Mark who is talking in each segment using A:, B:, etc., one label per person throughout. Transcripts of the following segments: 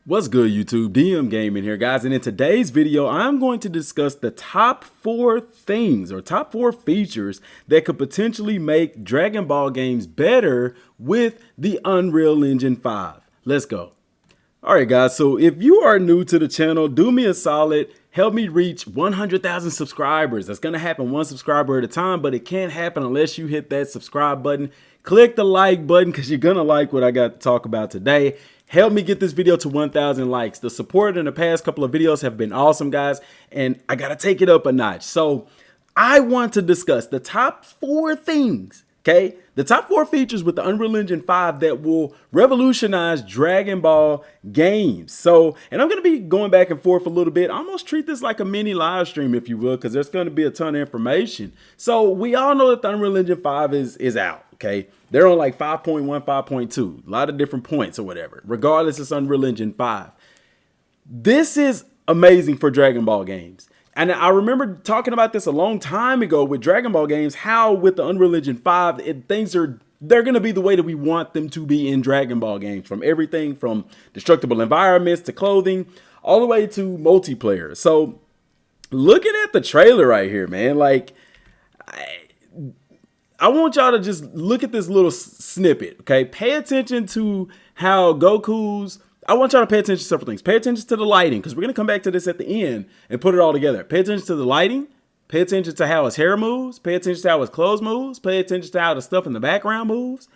A: What's good, YouTube? DM Gaming here, guys, and in today's video I'm going to discuss the top 4 things or top 4 features that could potentially make Dragon Ball games better with the Unreal Engine 5. Let's go. Alright guys, so if you are new to the channel, do me a solid, help me reach 100,000 subscribers. That's going to happen one subscriber at a time, but it can't happen unless you hit that subscribe button. Click the like button because you're going to like what I got to talk about today. Help me get this video to 1,000 likes. The support in the past couple of videos have been awesome, guys, and I got to take it up a notch. So I want to discuss the top 4 things, okay? The top 4 features with the Unreal Engine 5 that will revolutionize Dragon Ball games. So, and I'm going to be going back and forth a little bit. I almost treat this like a mini live stream, if you will, because there's going to be a ton of information. So we all know that the Unreal Engine 5 is out, okay? They're on like 5.1, 5.2, a lot of different points or whatever. Regardless, it's Unreal Engine 5. This is amazing for Dragon Ball games. And I remember talking about this a long time ago with Dragon Ball games, how with the Unreal Engine 5, they're going to be the way that we want them to be in Dragon Ball games, from everything from destructible environments to clothing, all the way to multiplayer. So looking at the trailer right here, man, like I want y'all to just look at this little snippet, okay? Pay attention to how I want y'all to pay attention to several things. Pay attention to the lighting, because we're going to come back to this at the end and put it all together. Pay attention to the lighting. Pay attention to how his hair moves. Pay attention to how his clothes moves. Pay attention to how the stuff in the background moves.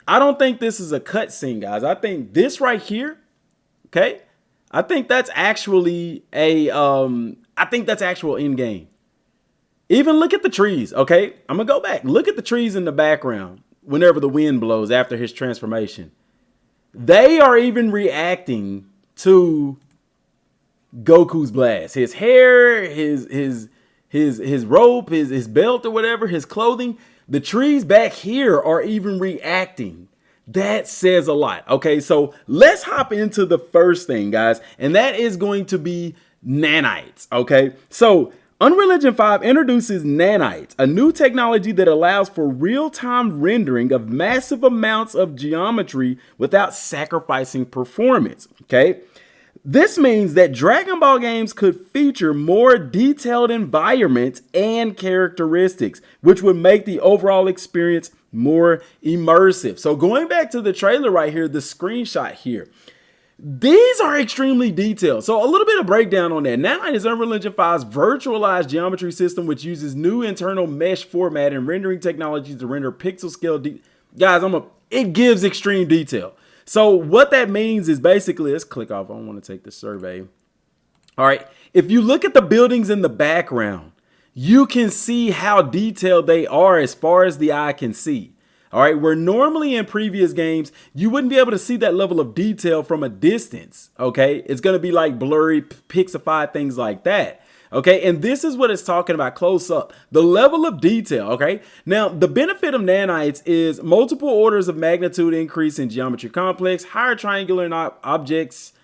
A: I don't think this is a cutscene, guys. I think this right here, okay? I think that's actually I think that's actual in-game. Even look at the trees, okay? I'm going to go back. Look at the trees in the background whenever the wind blows after his transformation. They are even reacting to Goku's blast. His hair, his rope, his belt or whatever, his clothing. The trees back here are even reacting. That says a lot. Okay, so let's hop into the first thing, guys, and that is going to be nanites. Okay, so Unreal Engine 5 introduces nanites, a new technology that allows for real-time rendering of massive amounts of geometry without sacrificing performance, okay? This means that Dragon Ball games could feature more detailed environments and characteristics, which would make the overall experience more immersive. So going back to the trailer right here, the screenshot here, these are extremely detailed. So a little bit of breakdown on that. Nanite is Unreal Engine 5's virtualized geometry system, which uses new internal mesh format and rendering technologies to render pixel scale. Guys, it gives extreme detail. So what that means is basically, let's click off. I don't want to take the survey. All right. If you look at the buildings in the background, you can see how detailed they are as far as the eye can see. All right, where normally in previous games, you wouldn't be able to see that level of detail from a distance, okay? It's going to be like blurry, pixified, things like that, okay? And this is what it's talking about close up, the level of detail, okay? Now, the benefit of nanites is multiple orders of magnitude increase in geometry complex, higher triangular objects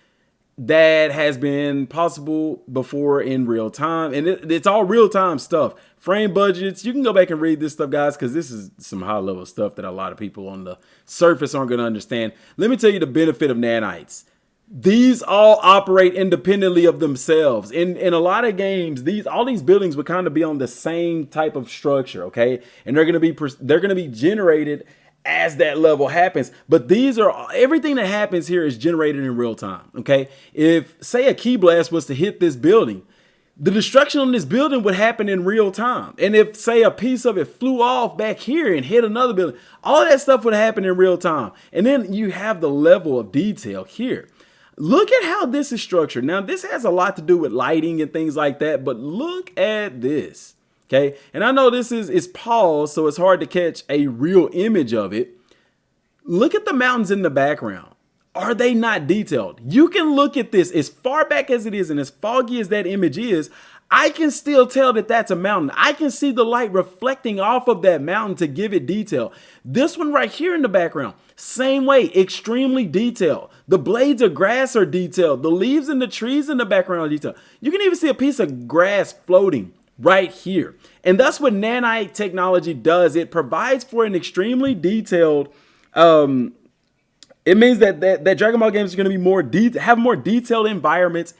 A: that has been possible before in real time. And it's all real time stuff. Frame budgets. You can go back and read this stuff, guys, because this is some high level stuff that a lot of people on the surface aren't going to understand. Let me tell you the benefit of nanites. These all operate independently of themselves. In a lot of games, all these buildings would kind of be on the same type of structure, okay? And they're going to be generated as that level happens, but everything that happens here is generated in real time, okay? If, say, a key blast was to hit this building, the destruction on this building would happen in real time. And if, say, a piece of it flew off back here and hit another building, all that stuff would happen in real time. And then you have the level of detail here. Look at how this is structured. Now, this has a lot to do with lighting and things like that, but look at this. Okay, and I know this is paused, so it's hard to catch a real image of it. Look at the mountains in the background. Are they not detailed? You can look at this as far back as it is and as foggy as that image is. I can still tell that that's a mountain. I can see the light reflecting off of that mountain to give it detail. This one right here in the background, same way, extremely detailed. The blades of grass are detailed. The leaves and the trees in the background are detailed. You can even see a piece of grass floating right here. And that's what nanite technology does. It provides for an extremely detailed It means that Dragon Ball games are going to be have more detailed environments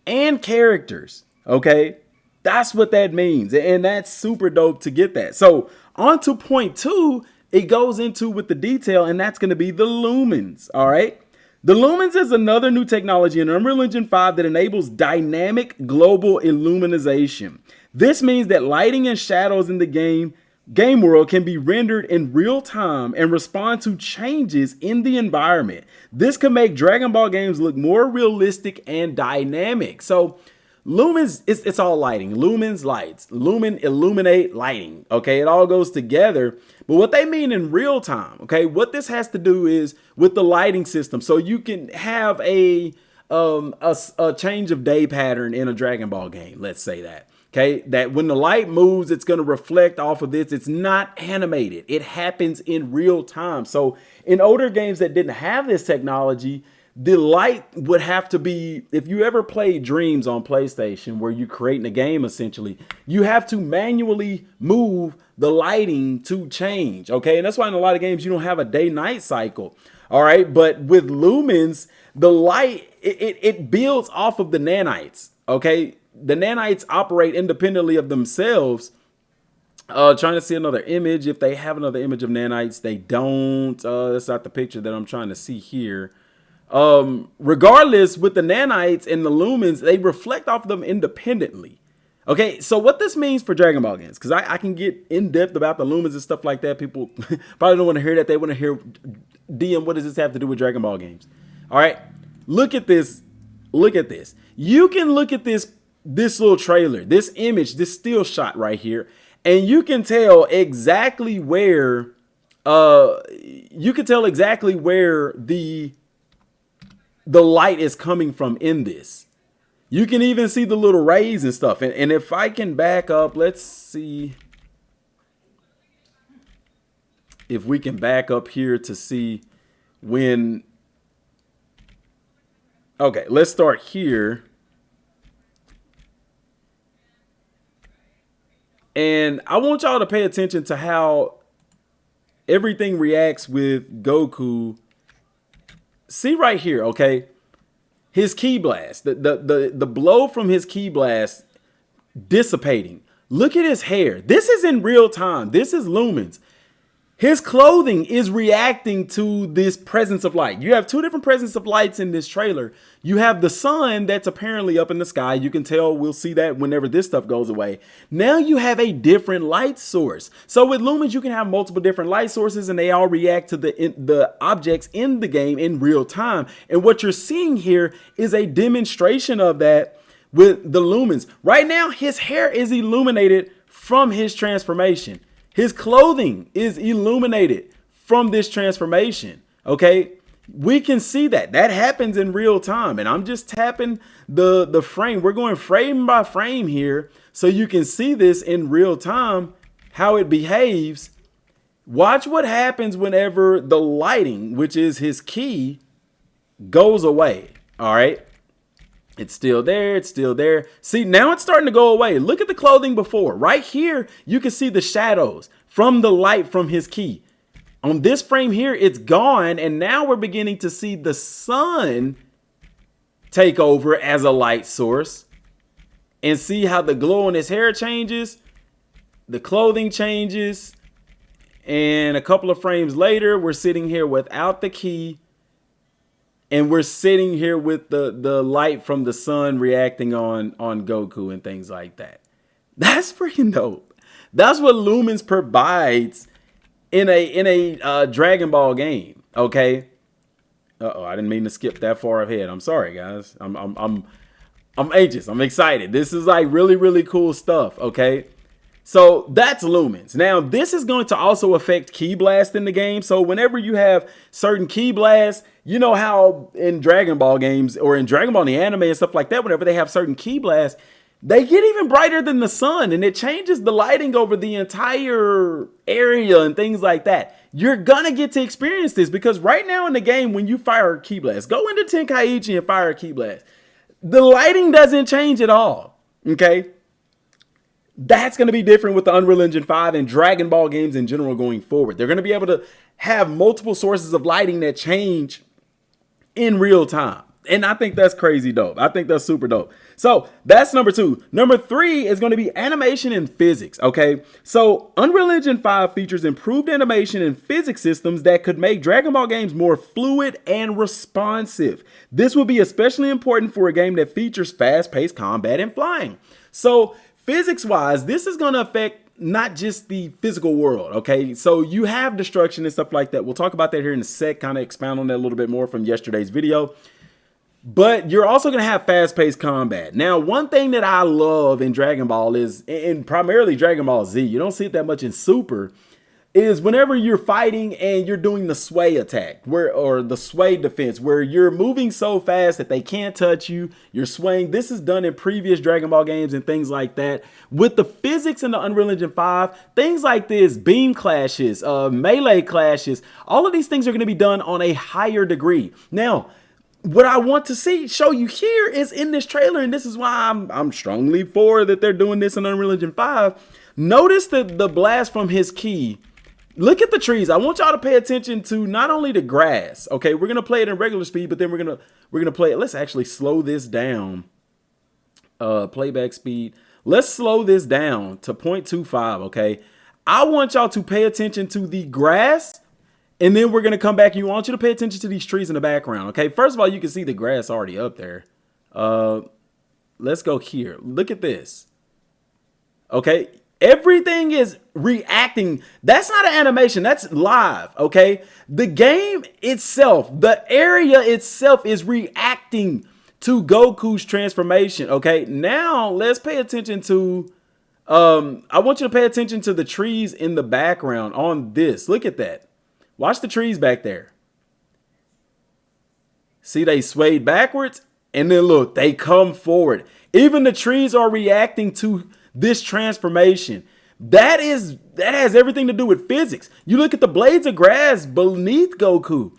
A: and characters. Okay, that's what that means, and that's super dope to get that. So on to point two, it goes into with the detail, and that's going to be the lumens. All right. The lumens is another new technology in Unreal Engine 5 that enables dynamic global illumination. This means that lighting and shadows in the game world can be rendered in real time and respond to changes in the environment. This can make Dragon Ball games look more realistic and dynamic. So lumens, it's all lighting. Lumens, lights. Lumen, illuminate, lighting. Okay, it all goes together. But what they mean in real time, okay, what this has to do is with the lighting system. So you can have a change of day pattern in a Dragon Ball game. Let's say that. Okay, that when the light moves, it's going to reflect off of this. It's not animated. It happens in real time. So in older games that didn't have this technology, the light would have to be, if you ever played Dreams on PlayStation, where you creating a game, essentially, you have to manually move the lighting to change. Okay, and that's why in a lot of games you don't have a day-night cycle. All right, but with lumens, the light, it builds off of the nanites. Okay, the nanites operate independently of themselves. Trying to see another image. If they have another image of nanites, they don't. That's not the picture that I'm trying to see here. Regardless, with the nanites and the lumens, they reflect off of them independently. Okay, so what this means for Dragon Ball games, because I can get in depth about the lumens and stuff like that. People probably don't want to hear that. They want to hear, DM, what does this have to do with Dragon Ball games? All right, look at this. Look at this. You can look at this little trailer, this image, this still shot right here, and you can tell exactly where the light is coming from in this. You can even see the little rays and stuff. And if I can back up, let's see if we can back up here to see when. Okay, let's start here. And I want y'all to pay attention to how everything reacts with Goku. See right here, okay? His ki blast, the blow from his ki blast dissipating. Look at his hair. This is in real time. This is lumens. His clothing is reacting to this presence of light. You have two different presence of lights in this trailer. You have the sun that's apparently up in the sky. You can tell, we'll see that whenever this stuff goes away. Now you have a different light source. So with lumens, you can have multiple different light sources and they all react to the objects in the game in real time. And what you're seeing here is a demonstration of that with the lumens. Right now, his hair is illuminated from his transformation. His clothing is illuminated from this transformation. Okay, we can see that happens in real time. And I'm just tapping the frame. We're going frame by frame here so you can see this in real time, how it behaves. Watch what happens whenever the lighting, which is his ki, goes away. All right. It's still there. It's still there. See, now it's starting to go away. Look at the clothing before. Right here, you can see the shadows from the light from his ki. On this frame here, it's gone. And now we're beginning to see the sun take over as a light source. And see how the glow in his hair changes. The clothing changes. And a couple of frames later, we're sitting here without the ki. And we're sitting here with the light from the sun reacting on Goku and things like that. That's freaking dope. That's what lumens provides in a Dragon Ball game. Okay. I didn't mean to skip that far ahead. I'm sorry, guys. I'm anxious. I'm excited. This is like really, really cool stuff. Okay. So that's lumens. Now, this is going to also affect ki blast in the game. So whenever you have certain ki blasts, you know how in Dragon Ball games or in Dragon Ball in the anime and stuff like that, whenever they have certain ki blasts, they get even brighter than the sun and it changes the lighting over the entire area and things like that. You're going to get to experience this because right now in the game, when you fire a ki blast, go into Tenkaichi and fire a ki blast. The lighting doesn't change at all. Okay. That's going to be different with the Unreal Engine 5 and Dragon Ball games in general going forward. They're going to be able to have multiple sources of lighting that change in real time. And I think that's crazy dope. I think that's super dope. So that's number 2. Number 3 is going to be animation and physics. Okay. So Unreal Engine 5 features improved animation and physics systems that could make Dragon Ball games more fluid and responsive. This will be especially important for a game that features fast-paced combat and flying. So physics-wise, this is going to affect not just the physical world, okay? So you have destruction and stuff like that. We'll talk about that here in a sec, kind of expound on that a little bit more from yesterday's video. But you're also going to have fast-paced combat. Now, one thing that I love in Dragon Ball is, and primarily Dragon Ball Z, you don't see it that much in Super, is whenever you're fighting and you're doing the sway attack, or the sway defense, where you're moving so fast that they can't touch you, you're swaying. This is done in previous Dragon Ball games and things like that. With the physics in the Unreal Engine 5, things like this, beam clashes, melee clashes, all of these things are going to be done on a higher degree. Now, what I want to show you here is in this trailer, and this is why I'm strongly for that they're doing this in Unreal Engine 5. Notice the blast from his ki. Look at the trees. I want y'all to pay attention to not only the grass. Okay, we're gonna play it in regular speed, but then we're gonna play it. Let's actually slow this down. Playback speed. Let's slow this down to 0.25. Okay, I want y'all to pay attention to the grass. And then we're going to come back. I want you to pay attention to these trees in the background. Okay. First of all, you can see the grass already up there. Let's go here. Look at this. Okay. Everything is reacting. That's not an animation. That's live. Okay. The game itself, the area itself is reacting to Goku's transformation. Okay. Now let's pay attention to, I want you to pay attention to the trees in the background on this. Look at that. Watch the trees back there. See, they swayed backwards, and then look, they come forward. Even the trees are reacting to this transformation. That has everything to do with physics. You look at the blades of grass beneath Goku.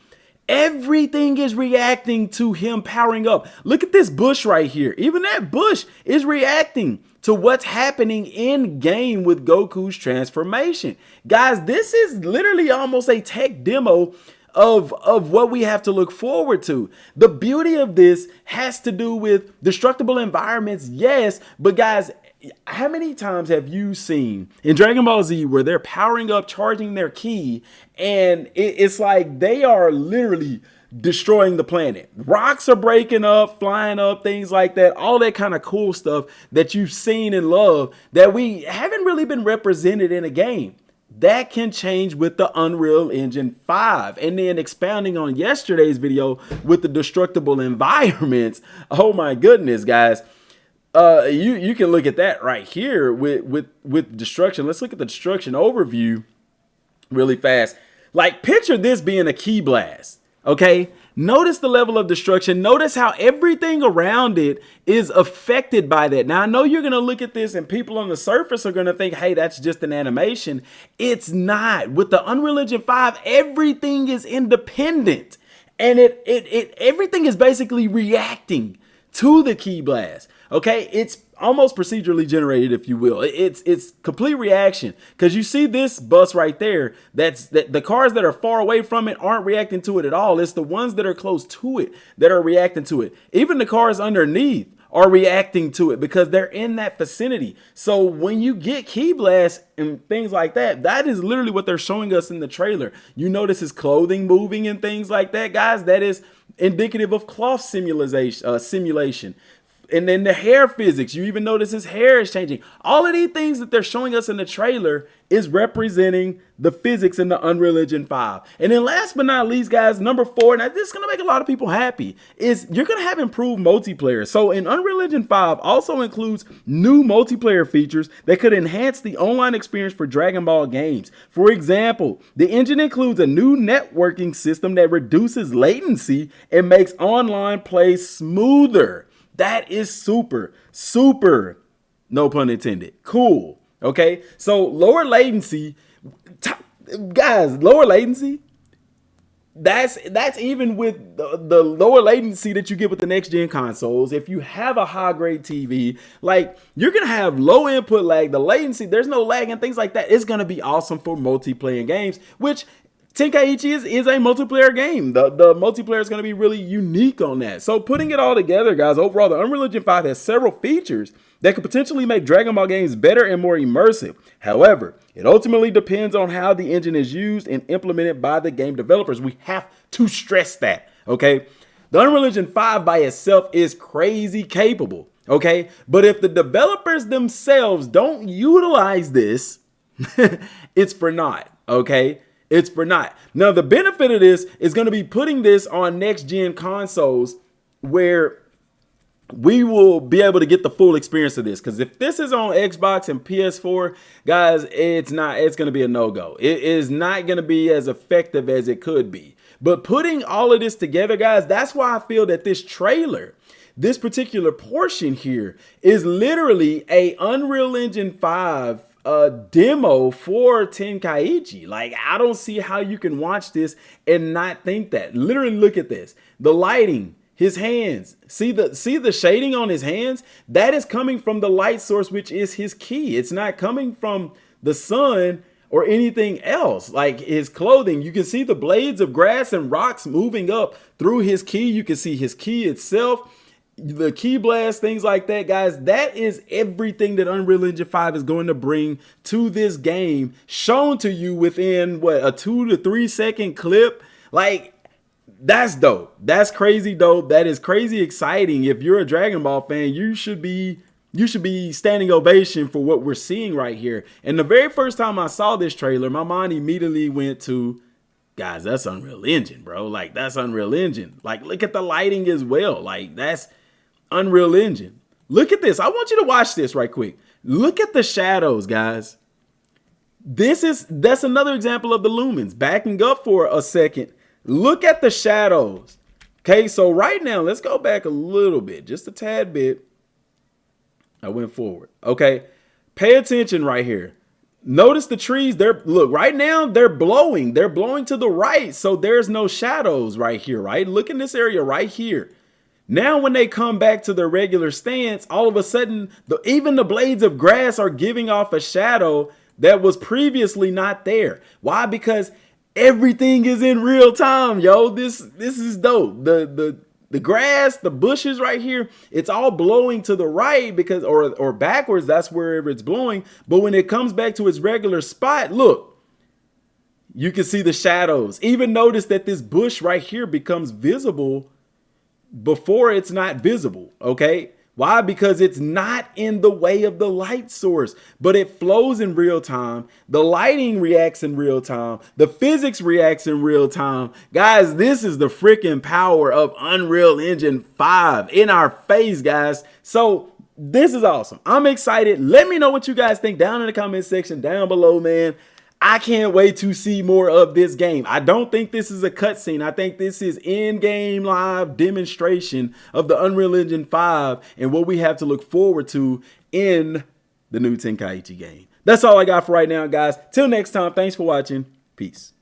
A: Everything is reacting to him powering up. Look at this bush right here. Even that bush is reacting to what's happening in game with Goku's transformation. Guys, this is literally almost a tech demo of what we have to look forward to. The beauty of this has to do with destructible environments, yes, but guys, how many times have you seen in Dragon Ball Z where they're powering up, charging their ki, and it's like they are literally destroying the planet? Rocks are breaking up, flying up, things like that, all that kind of cool stuff that you've seen and love that we haven't really been represented in a game. That can change with the Unreal Engine 5. And then expounding on yesterday's video with the destructible environments. Oh my goodness, guys. You can look at that right here with destruction. Let's look at the destruction overview really fast. Like, picture this being a ki blast. Okay, notice the level of destruction. Notice how everything around it is affected by that. Now, I know you're going to look at this and people on the surface are going to think, hey, that's just an animation. It's not. With the Unreal Engine 5, everything is independent. And everything is basically reacting to the ki blast. Okay, it's almost procedurally generated, if you will. It's complete reaction, because you see this bus right there. That the cars that are far away from it aren't reacting to it at all. It's the ones that are close to it that are reacting to it. Even the cars underneath are reacting to it because they're in that vicinity. So when you get ki blasts and things like that, that is literally what they're showing us in the trailer. You notice his clothing moving and things like that, guys. That is indicative of cloth simulation. And then the hair physics, you even notice his hair is changing. All of these things that they're showing us in the trailer is representing the physics in the Unreal Engine 5. And then last but not least, guys, number 4, now this is going to make a lot of people happy, is you're going to have improved multiplayer. So in Unreal Engine 5 also includes new multiplayer features that could enhance the online experience for Dragon Ball games. For example, the engine includes a new networking system that reduces latency and makes online play smoother. That is super, no pun intended, cool. Okay, so lower latency, guys, lower latency, that's even with the lower latency that you get with the next gen consoles. If you have a high grade TV, like, you're gonna have low input lag, the latency, there's no lag and things like that. It's gonna be awesome for multiplayer games, which Tenkaichi is a multiplayer game. The multiplayer is going to be really unique on that. So putting it all together, guys, overall, the Unreal Engine 5 has several features that could potentially make Dragon Ball games better and more immersive. However, it ultimately depends on how the engine is used and implemented by the game developers. We have to stress that, okay? The Unreal Engine 5 by itself is crazy capable, okay? But if the developers themselves don't utilize this, it's for naught, okay? It's for naught. Now, the benefit of this is going to be putting this on next-gen consoles where we will be able to get the full experience of this. Because if this is on Xbox and PS4, guys, it's going to be a no-go. It is not going to be as effective as it could be. But putting all of this together, guys, that's why I feel that this trailer, this particular portion here, is literally a Unreal Engine 5 demo for Tenkaichi. Like, I don't see how you can watch this and not think that. Literally, look at this. The lighting, his hands. See the shading on his hands? That is coming from the light source, which is his ki. It's not coming from the sun or anything else. Like his clothing, you can see the blades of grass and rocks moving up through his ki. You can see his ki itself, the key blast, things like that, guys. That is everything that Unreal Engine 5 is going to bring to this game, shown to you within what, a 2 to 3 second clip. Like, that's dope. That's crazy dope. That is crazy exciting. If you're a Dragon Ball fan, you should be standing ovation for what we're seeing right here. And the very first time I saw this trailer, my mind immediately went to, guys, that's Unreal Engine, bro. Like, that's Unreal Engine. Like, look at the lighting as well. Like, that's Unreal Engine. Look at this. I want you to watch this right quick. Look at the shadows, guys. That's another example of the lumens. Backing up for a second. Look at the shadows. Okay, so right now, let's go back a little bit, just a tad bit. I went forward. Okay, pay attention right here. Notice the trees. Look, right now they're blowing. They're blowing to the right, so there's no shadows right here, right? Look in this area right here. Now, when they come back to their regular stance, all of a sudden, even the blades of grass are giving off a shadow that was previously not there. Why? Because everything is in real time, yo. This is dope. The grass, the bushes right here, it's all blowing to the right because or backwards. That's wherever it's blowing. But when it comes back to its regular spot, look, you can see the shadows. Even notice that this bush right here becomes visible before it's not visible, okay? Why? Because it's not in the way of the light source, but it flows in real time. The lighting reacts in real time. The physics reacts in real time. Guys, this is the freaking power of Unreal Engine 5 in our face, guys. So this is awesome. I'm excited. Let me know what you guys think down in the comment section down below, man. I can't wait to see more of this game. I don't think this is a cutscene. I think this is in-game live demonstration of the Unreal Engine 5 and what we have to look forward to in the new Tenkaichi game. That's all I got for right now, guys. Till next time, thanks for watching. Peace.